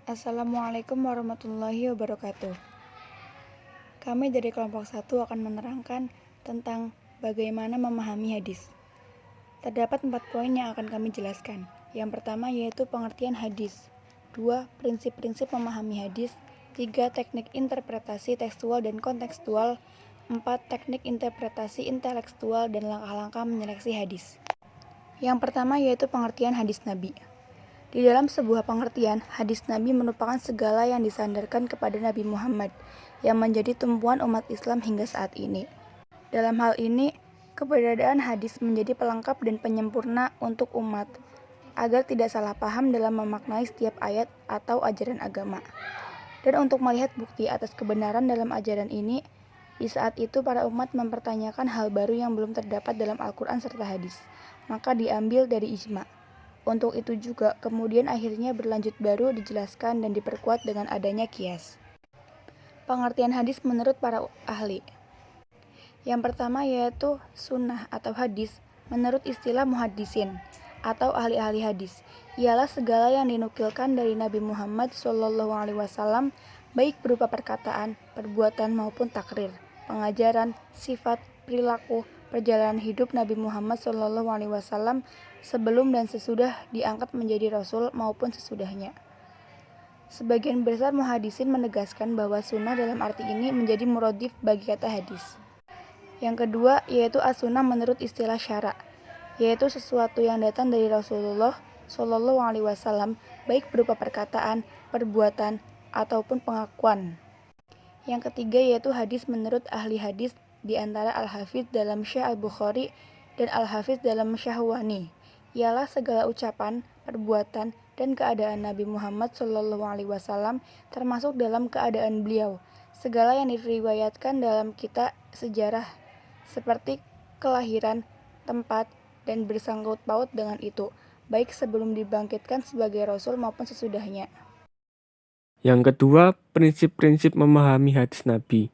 Assalamualaikum warahmatullahi wabarakatuh. Kami dari kelompok 1 akan menerangkan tentang bagaimana memahami hadis. Terdapat 4 poin yang akan kami jelaskan. Yang pertama yaitu pengertian hadis. 2. Prinsip-prinsip memahami hadis. 3. Teknik interpretasi tekstual dan kontekstual. 4. Teknik interpretasi intelektual dan langkah-langkah menyeleksi hadis. Yang pertama yaitu pengertian hadis Nabi. Di dalam sebuah pengertian, hadis Nabi merupakan segala yang disandarkan kepada Nabi Muhammad yang menjadi tumpuan umat Islam hingga saat ini. Dalam hal ini, keberadaan hadis menjadi pelengkap dan penyempurna untuk umat, agar tidak salah paham dalam memaknai setiap ayat atau ajaran agama. Dan untuk melihat bukti atas kebenaran dalam ajaran ini, di saat itu para umat mempertanyakan hal baru yang belum terdapat dalam Al-Quran serta hadis, maka diambil dari ijma'. Untuk itu juga, kemudian akhirnya berlanjut baru dijelaskan dan diperkuat dengan adanya qiyas. Pengertian hadis menurut para ahli. Yang pertama yaitu sunnah atau hadis menurut istilah muhaddisin atau ahli-ahli hadis. Ialah segala yang dinukilkan dari Nabi Muhammad SAW baik berupa perkataan, perbuatan maupun takrir, pengajaran, sifat, perilaku, perjalanan hidup Nabi Muhammad SAW sebelum dan sesudah diangkat menjadi Rasul maupun sesudahnya. Sebagian besar muhadisin menegaskan bahwa sunnah dalam arti ini menjadi muradif bagi kata hadis. Yang kedua yaitu as-sunnah menurut istilah syara', yaitu sesuatu yang datang dari Rasulullah SAW baik berupa perkataan, perbuatan, ataupun pengakuan. Yang ketiga yaitu hadis menurut ahli hadis di antara Al-Hafidz dalam Syah Al-Bukhari dan Al-Hafidz dalam Syahwani, ialah segala ucapan, perbuatan, dan keadaan Nabi Muhammad SAW termasuk dalam keadaan beliau, segala yang diriwayatkan dalam kitab sejarah seperti kelahiran, tempat, dan bersangkut paut dengan itu, baik sebelum dibangkitkan sebagai Rasul maupun sesudahnya. Yang kedua, prinsip-prinsip memahami hadis Nabi.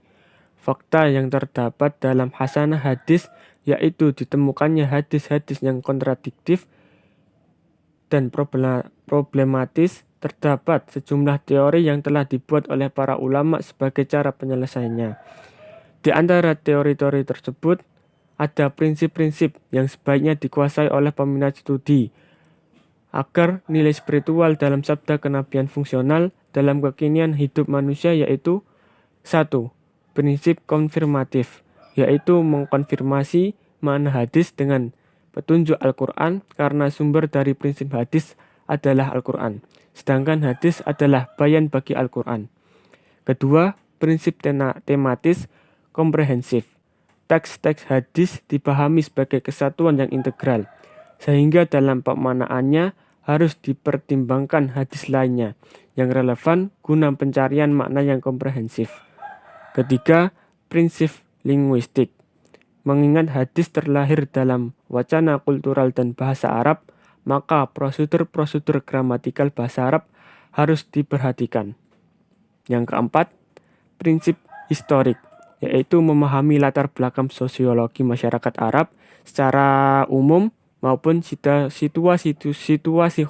Fakta yang terdapat dalam hasanah hadis yaitu ditemukannya hadis-hadis yang kontradiktif dan problematis. Terdapat sejumlah teori yang telah dibuat oleh para ulama sebagai cara penyelesaiannya. Di antara teori-teori tersebut, ada prinsip-prinsip yang sebaiknya dikuasai oleh peminat studi agar nilai spiritual dalam sabda kenabian fungsional dalam kekinian hidup manusia yaitu 1. Prinsip konfirmatif, yaitu mengkonfirmasi makna hadis dengan petunjuk Al-Quran karena sumber dari prinsip hadis adalah Al-Quran, sedangkan hadis adalah bayan bagi Al-Quran. Kedua, prinsip tematis komprehensif. Teks-teks hadis dipahami sebagai kesatuan yang integral, sehingga dalam pemaknaannya harus dipertimbangkan hadis lainnya yang relevan guna pencarian makna yang komprehensif. Ketiga, prinsip linguistik. Mengingat hadis terlahir dalam wacana kultural dan bahasa Arab, maka prosedur-prosedur gramatikal bahasa Arab harus diperhatikan. Yang keempat, prinsip historik, yaitu memahami latar belakang sosiologi masyarakat Arab secara umum maupun situasi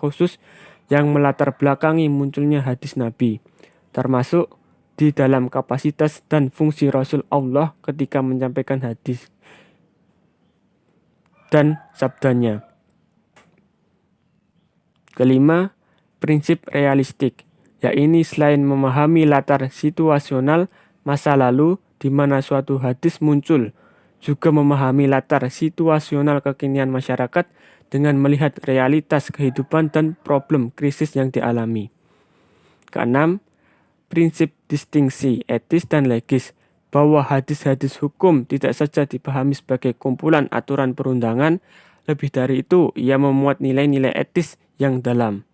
khusus yang melatar belakangi munculnya hadis Nabi, termasuk di dalam kapasitas dan fungsi Rasul Allah ketika menyampaikan hadis dan sabdanya. Kelima, prinsip realistik, yaitu selain memahami latar situasional masa lalu di mana suatu hadis muncul, juga memahami latar situasional kekinian masyarakat dengan melihat realitas kehidupan dan problem krisis yang dialami. Keenam, prinsip distingsi etis dan legis, bahwa hadis-hadis hukum tidak saja dipahami sebagai kumpulan aturan perundangan, lebih dari itu ia memuat nilai-nilai etis yang dalam.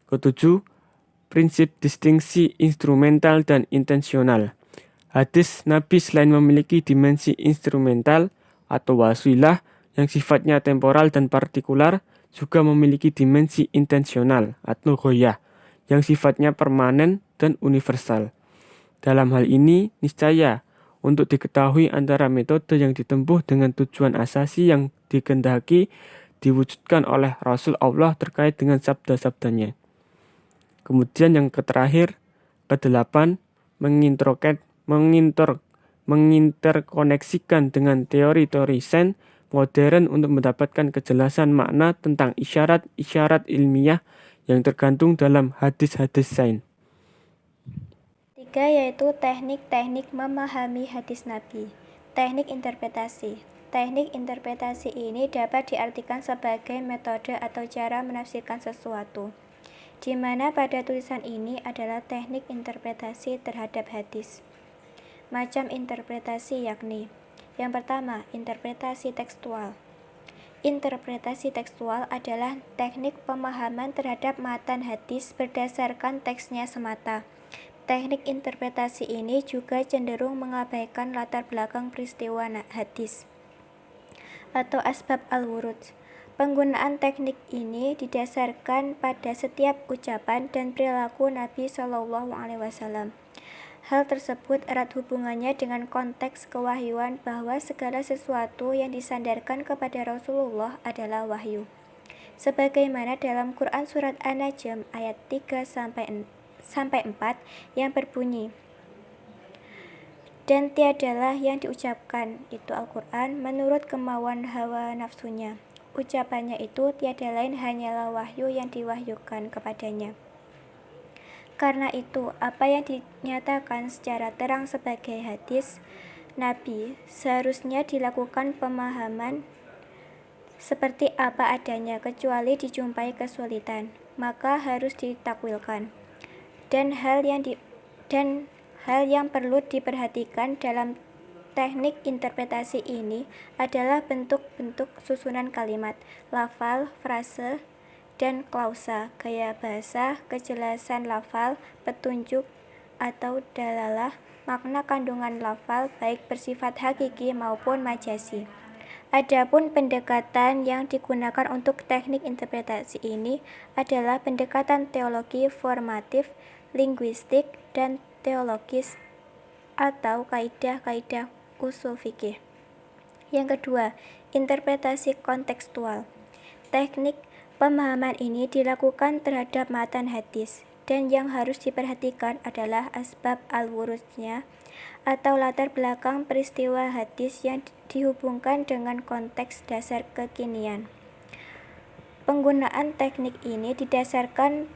Ketujuh, prinsip distingsi instrumental dan intensional. Hadis Nabi selain memiliki dimensi instrumental atau wasilah yang sifatnya temporal dan partikular, juga memiliki dimensi intensional atau ghoyah yang sifatnya permanen dan universal. Dalam hal ini, niscaya untuk diketahui antara metode yang ditempuh dengan tujuan asasi yang dikehendaki diwujudkan oleh Rasul Allah terkait dengan sabda-sabdanya. Kemudian yang terakhir, kedelapan, menginterkoneksikan dengan teori-teori sains modern untuk mendapatkan kejelasan makna tentang isyarat-isyarat ilmiah yang tergantung dalam hadis-hadis sains. Tiga yaitu teknik-teknik memahami hadis Nabi. Teknik interpretasi. Teknik interpretasi ini dapat diartikan sebagai metode atau cara menafsirkan sesuatu, di mana pada tulisan ini adalah teknik interpretasi terhadap hadis. Macam interpretasi yakni: yang pertama, interpretasi tekstual. Interpretasi tekstual adalah teknik pemahaman terhadap matan hadis berdasarkan teksnya semata. Teknik interpretasi ini juga cenderung mengabaikan latar belakang peristiwa hadis atau asbab al-wurud. Penggunaan teknik ini didasarkan pada setiap ucapan dan perilaku Nabi Shallallahu Alaihi Wasallam. Hal tersebut erat hubungannya dengan konteks kewahyuan bahwa segala sesuatu yang disandarkan kepada Rasulullah adalah wahyu. Sebagaimana dalam Quran Surat An-Najm ayat 3-4 yang berbunyi, dan tiadalah yang diucapkan itu Al-Quran menurut kemauan hawa nafsunya. Ucapannya itu tiada lain hanyalah wahyu yang diwahyukan kepadanya. Karena itu, apa yang dinyatakan secara terang sebagai hadis Nabi seharusnya dilakukan pemahaman seperti apa adanya, kecuali dijumpai kesulitan, maka harus ditakwilkan. Dan hal yang perlu diperhatikan dalam teknik interpretasi ini adalah bentuk-bentuk susunan kalimat, lafal, frase, dan klausa, gaya bahasa, kejelasan lafal, petunjuk atau dalalah, makna kandungan lafal baik bersifat hakiki maupun majazi. Adapun pendekatan yang digunakan untuk teknik interpretasi ini adalah pendekatan teologi formatif, linguistik, dan teologis atau kaidah-kaidah usul fikih. Yang kedua, interpretasi kontekstual. Teknik pemahaman ini dilakukan terhadap matan hadis, dan yang harus diperhatikan adalah asbab al-wurudnya atau latar belakang peristiwa hadis yang dihubungkan dengan konteks dasar kekinian. Penggunaan teknik ini didasarkan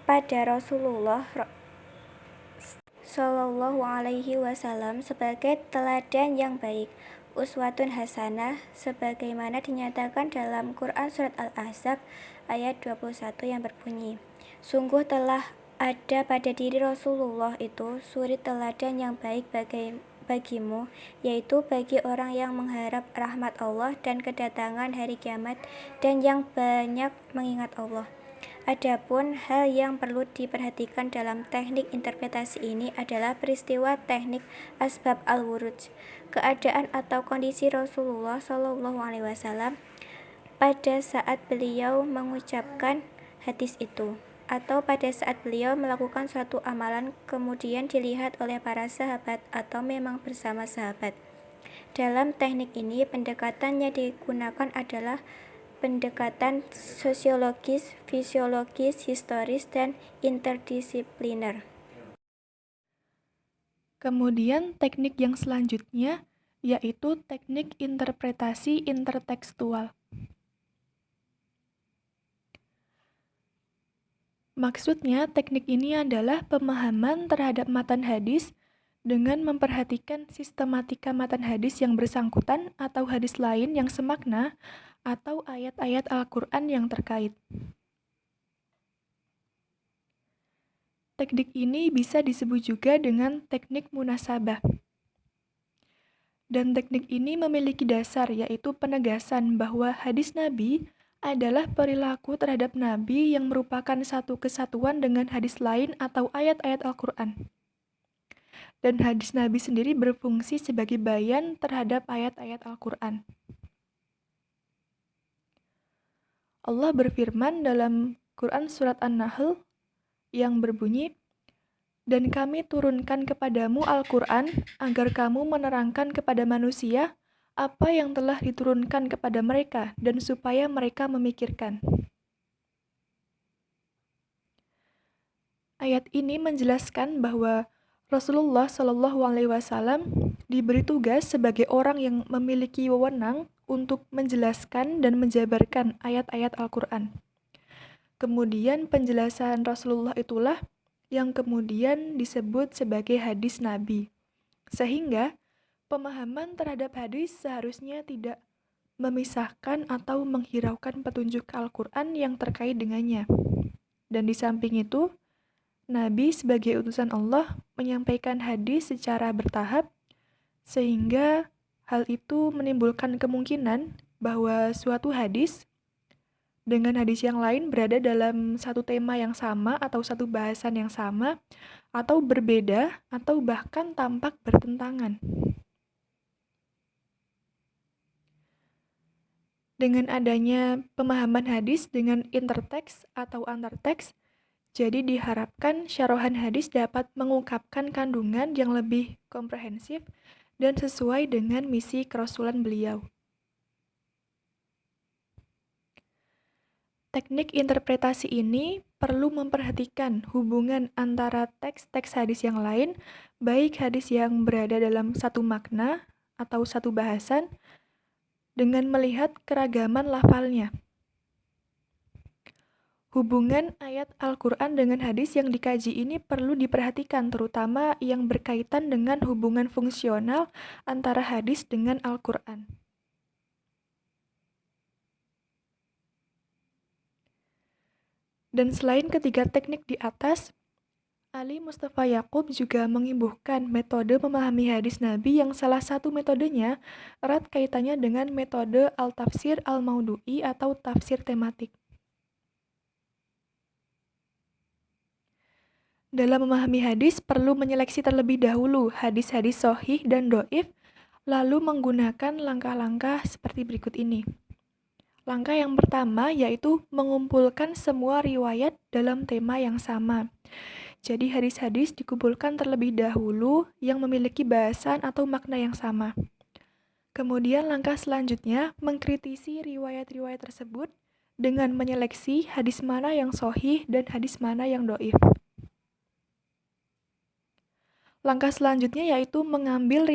pada Rasulullah Shallallahu Alaihi Wasallam sebagai teladan yang baik, uswatun hasanah, sebagaimana dinyatakan dalam Quran Surat Al-Ahzab ayat 21 yang berbunyi, sungguh telah ada pada diri Rasulullah itu suri teladan yang baik bagimu, yaitu bagi orang yang mengharap rahmat Allah dan kedatangan hari kiamat dan yang banyak mengingat Allah. Adapun hal yang perlu diperhatikan dalam teknik interpretasi ini adalah peristiwa teknik asbab al-wurud, keadaan atau kondisi Rasulullah Shallallahu Alaihi Wasallam pada saat beliau mengucapkan hadis itu, atau pada saat beliau melakukan suatu amalan kemudian dilihat oleh para sahabat atau memang bersama sahabat. Dalam teknik ini, pendekatan yang digunakan adalah pendekatan sosiologis, fisiologis, historis, dan interdisipliner. Kemudian teknik yang selanjutnya yaitu teknik interpretasi intertekstual. Maksudnya, teknik ini adalah pemahaman terhadap matan hadis dengan memperhatikan sistematika matan hadis yang bersangkutan atau hadis lain yang semakna atau ayat-ayat Al-Quran yang terkait. Teknik ini bisa disebut juga dengan teknik munasabah. Dan teknik ini memiliki dasar, yaitu penegasan bahwa hadis Nabi adalah perilaku terhadap Nabi yang merupakan satu kesatuan dengan hadis lain atau ayat-ayat Al-Quran. Dan hadis Nabi sendiri berfungsi sebagai bayan terhadap ayat-ayat Al-Quran. Allah berfirman dalam Quran Surat An-Nahl yang berbunyi, dan kami turunkan kepadamu Al-Quran agar kamu menerangkan kepada manusia apa yang telah diturunkan kepada mereka dan supaya mereka memikirkan. Ayat ini menjelaskan bahwa Rasulullah Shallallahu Alaihi Wasallam diberi tugas sebagai orang yang memiliki wewenang untuk menjelaskan dan menjabarkan ayat-ayat Al-Quran. Kemudian penjelasan Rasulullah itulah yang kemudian disebut sebagai hadis Nabi. Sehingga pemahaman terhadap hadis seharusnya tidak memisahkan atau menghiraukan petunjuk Al-Quran yang terkait dengannya. Dan di samping itu, Nabi sebagai utusan Allah menyampaikan hadis secara bertahap, sehingga hal itu menimbulkan kemungkinan bahwa suatu hadis dengan hadis yang lain berada dalam satu tema yang sama atau satu bahasan yang sama, atau berbeda, atau bahkan tampak bertentangan. Dengan adanya pemahaman hadis dengan interteks atau antarteks, jadi diharapkan syarahan hadis dapat mengungkapkan kandungan yang lebih komprehensif dan sesuai dengan misi kerasulan beliau. Teknik interpretasi ini perlu memperhatikan hubungan antara teks-teks hadis yang lain, baik hadis yang berada dalam satu makna atau satu bahasan, dengan melihat keragaman lafalnya. Hubungan ayat Al-Quran dengan hadis yang dikaji ini perlu diperhatikan, terutama yang berkaitan dengan hubungan fungsional antara hadis dengan Al-Quran. Dan selain ketiga teknik di atas, Ali Mustafa Yakub juga mengimbuhkan metode memahami hadis Nabi yang salah satu metodenya erat kaitannya dengan metode al-tafsir al-maudu'i atau tafsir tematik. Dalam memahami hadis, perlu menyeleksi terlebih dahulu hadis-hadis sahih dan dhaif, lalu menggunakan langkah-langkah seperti berikut ini. Langkah yang pertama yaitu mengumpulkan semua riwayat dalam tema yang sama. Jadi hadis-hadis dikumpulkan terlebih dahulu yang memiliki bahasan atau makna yang sama. Kemudian langkah selanjutnya mengkritisi riwayat-riwayat tersebut dengan menyeleksi hadis mana yang sahih dan hadis mana yang dhaif. Langkah selanjutnya yaitu mengambil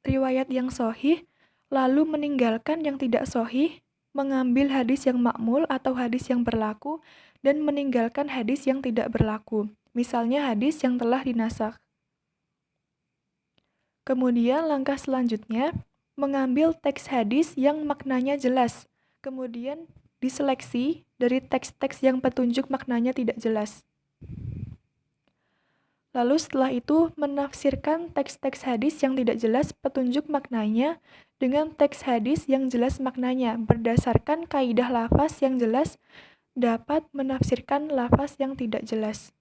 riwayat yang sahih, lalu meninggalkan yang tidak sahih, mengambil hadis yang makmul atau hadis yang berlaku, dan meninggalkan hadis yang tidak berlaku. Misalnya hadis yang telah dinasakh. Kemudian langkah selanjutnya, mengambil teks hadis yang maknanya jelas, kemudian diseleksi dari teks-teks yang petunjuk maknanya tidak jelas. Lalu setelah itu menafsirkan teks-teks hadis yang tidak jelas petunjuk maknanya dengan teks hadis yang jelas maknanya berdasarkan kaidah lafaz yang jelas dapat menafsirkan lafaz yang tidak jelas.